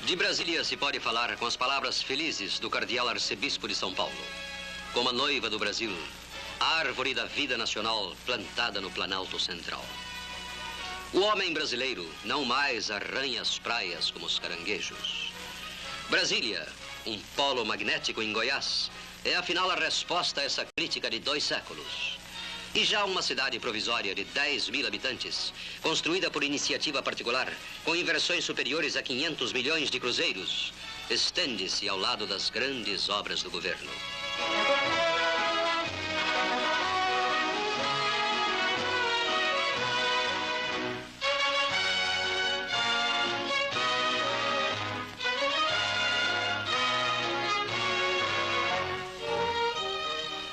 De Brasília se pode falar com as palavras felizes do cardeal arcebispo de São Paulo. Como a noiva do Brasil, a árvore da vida nacional plantada no Planalto Central. O homem brasileiro não mais arranha as praias como os caranguejos. Brasília, um polo magnético em Goiás, é afinal a resposta a essa crítica de 2 séculos. E já uma cidade provisória de 10.000 habitantes, construída por iniciativa particular, com inversões superiores a 500 milhões de cruzeiros, estende-se ao lado das grandes obras do governo.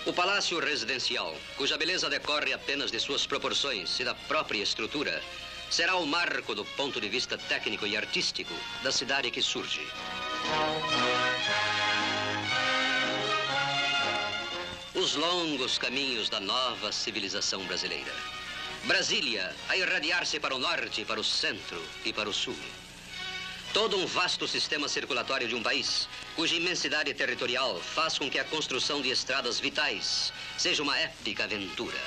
O Palácio Residencial, cuja beleza decorre apenas de suas proporções e da própria estrutura, será o marco do ponto de vista técnico e artístico da cidade que surge. Os longos caminhos da nova civilização brasileira. Brasília a irradiar-se para o norte, para o centro e para o sul. Todo um vasto sistema circulatório de um país, cuja imensidade territorial faz com que a construção de estradas vitais seja uma épica aventura.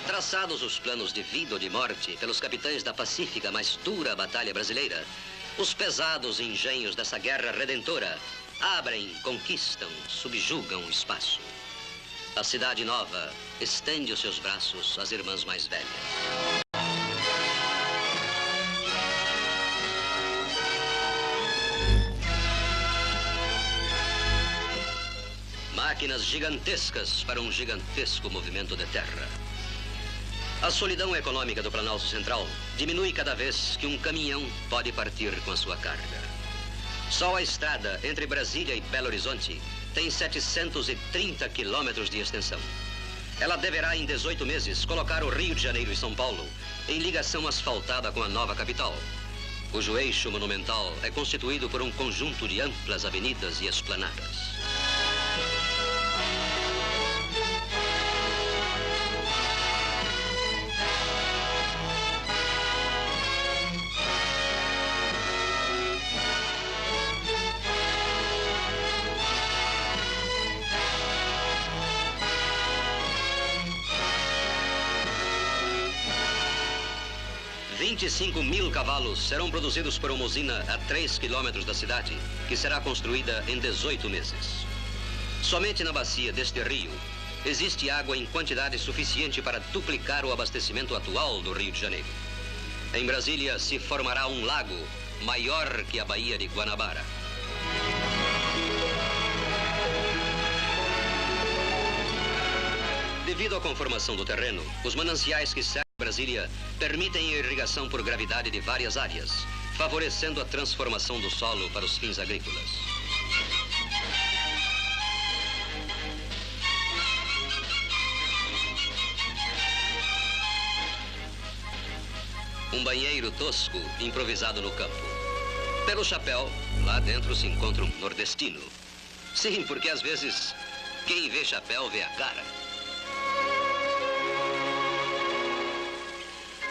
Traçados os planos de vida ou de morte pelos capitães da pacífica, mas dura batalha brasileira, os pesados engenhos dessa guerra redentora abrem, conquistam, subjugam o espaço. A cidade nova estende os seus braços às irmãs mais velhas. Máquinas gigantescas para um gigantesco movimento de terra. A solidão econômica do Planalto Central diminui cada vez que um caminhão pode partir com a sua carga. Só a estrada entre Brasília e Belo Horizonte tem 730 quilômetros de extensão. Ela deverá, em 18 meses, colocar o Rio de Janeiro e São Paulo em ligação asfaltada com a nova capital, cujo eixo monumental é constituído por um conjunto de amplas avenidas e esplanadas. $25.000 cavalos serão produzidos por uma usina a 3 quilômetros da cidade, que será construída em 18 meses. Somente na bacia deste rio existe água em quantidade suficiente para duplicar o abastecimento atual do Rio de Janeiro. Em Brasília se formará um lago maior que a Baía de Guanabara. Devido à conformação do terreno, os mananciais que cercam Brasília permitem a irrigação por gravidade de várias áreas, favorecendo a transformação do solo para os fins agrícolas. Um banheiro tosco improvisado no campo. Pelo chapéu, lá dentro se encontra um nordestino. Sim, porque às vezes quem vê chapéu vê a cara.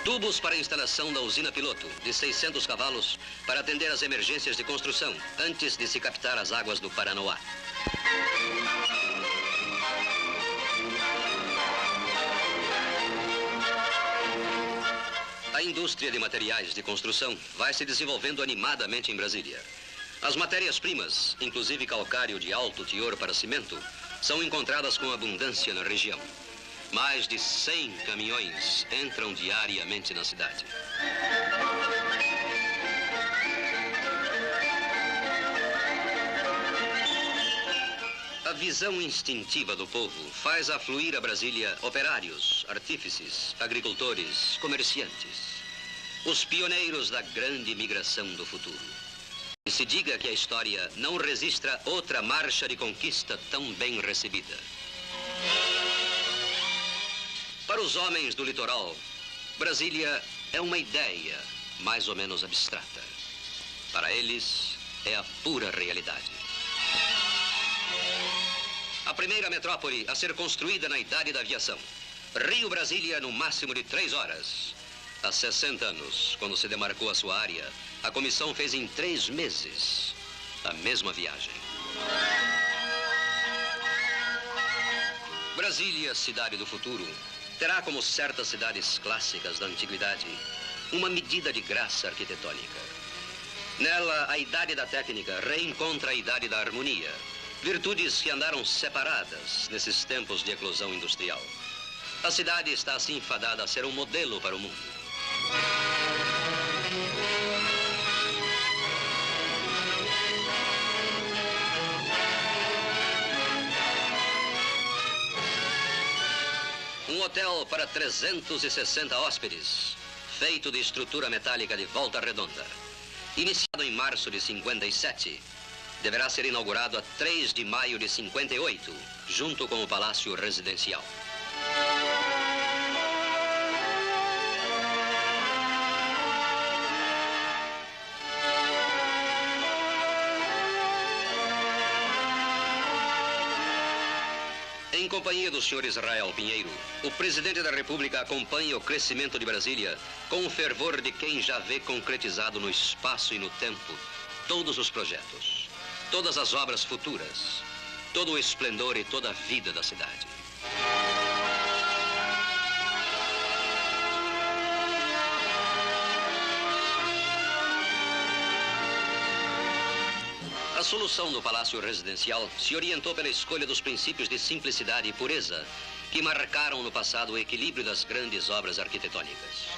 Tubos para a instalação da usina piloto, de 600 cavalos, para atender às emergências de construção, antes de se captar as águas do Paranoá. A indústria de materiais de construção vai se desenvolvendo animadamente em Brasília. As matérias-primas, inclusive calcário de alto teor para cimento, são encontradas com abundância na região. Mais de 100 caminhões entram diariamente na cidade. A visão instintiva do povo faz afluir a Brasília operários, artífices, agricultores, comerciantes. Os pioneiros da grande migração do futuro. E se diga que a história não registra outra marcha de conquista tão bem recebida. Para os homens do litoral, Brasília é uma ideia mais ou menos abstrata. Para eles, é a pura realidade. A primeira metrópole a ser construída na idade da aviação. Rio-Brasília no máximo de 3 horas. Há 60 anos, quando se demarcou a sua área, a comissão fez em 3 meses a mesma viagem. Brasília, cidade do futuro, terá, como certas cidades clássicas da antiguidade, uma medida de graça arquitetônica. Nela, a idade da técnica reencontra a idade da harmonia, virtudes que andaram separadas nesses tempos de eclosão industrial. A cidade está assim fadada a ser um modelo para o mundo. Um hotel para 360 hóspedes, feito de estrutura metálica de volta redonda. Iniciado em março de 57, deverá ser inaugurado a 3 de maio de 58, junto com o Palácio Residencial. Em companhia do Sr. Israel Pinheiro, o presidente da República acompanha o crescimento de Brasília com o fervor de quem já vê concretizado no espaço e no tempo todos os projetos, todas as obras futuras, todo o esplendor e toda a vida da cidade. A solução do Palácio Residencial se orientou pela escolha dos princípios de simplicidade e pureza que marcaram no passado o equilíbrio das grandes obras arquitetônicas.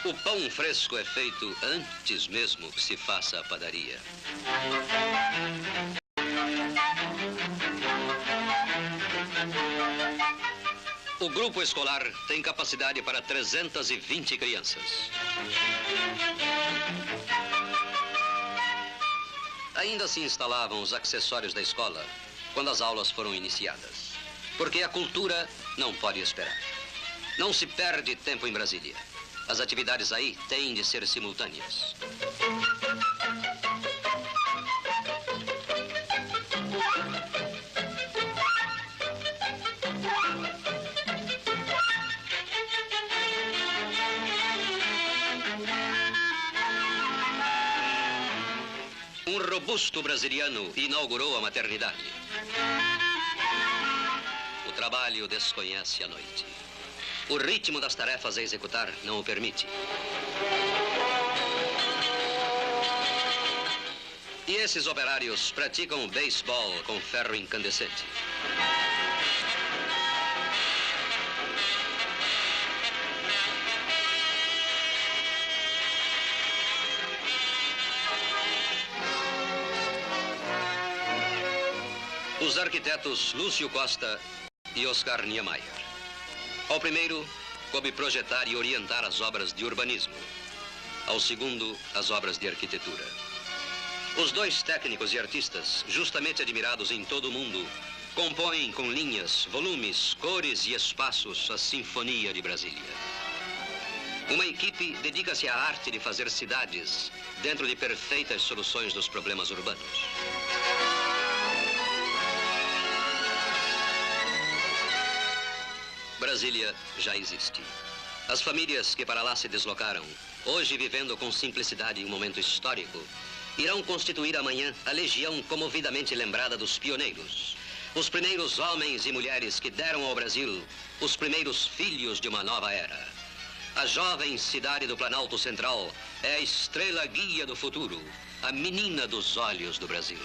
O pão fresco é feito antes mesmo que se faça a padaria. O grupo escolar tem capacidade para 320 crianças. Ainda se instalavam os acessórios da escola quando as aulas foram iniciadas. Porque a cultura não pode esperar. Não se perde tempo em Brasília. As atividades aí têm de ser simultâneas. Um robusto brasiliano inaugurou a maternidade. O trabalho desconhece a noite. O ritmo das tarefas a executar não o permite. E esses operários praticam beisebol com ferro incandescente. Os arquitetos Lúcio Costa e Oscar Niemeyer. Ao primeiro, coube projetar e orientar as obras de urbanismo. Ao segundo, as obras de arquitetura. Os dois técnicos e artistas, justamente admirados em todo o mundo, compõem com linhas, volumes, cores e espaços a Sinfonia de Brasília. Uma equipe dedica-se à arte de fazer cidades dentro de perfeitas soluções dos problemas urbanos. Brasília já existe. As famílias que para lá se deslocaram, hoje vivendo com simplicidade em um momento histórico, irão constituir amanhã a legião comovidamente lembrada dos pioneiros. Os primeiros homens e mulheres que deram ao Brasil os primeiros filhos de uma nova era. A jovem cidade do Planalto Central é a estrela guia do futuro, a menina dos olhos do Brasil.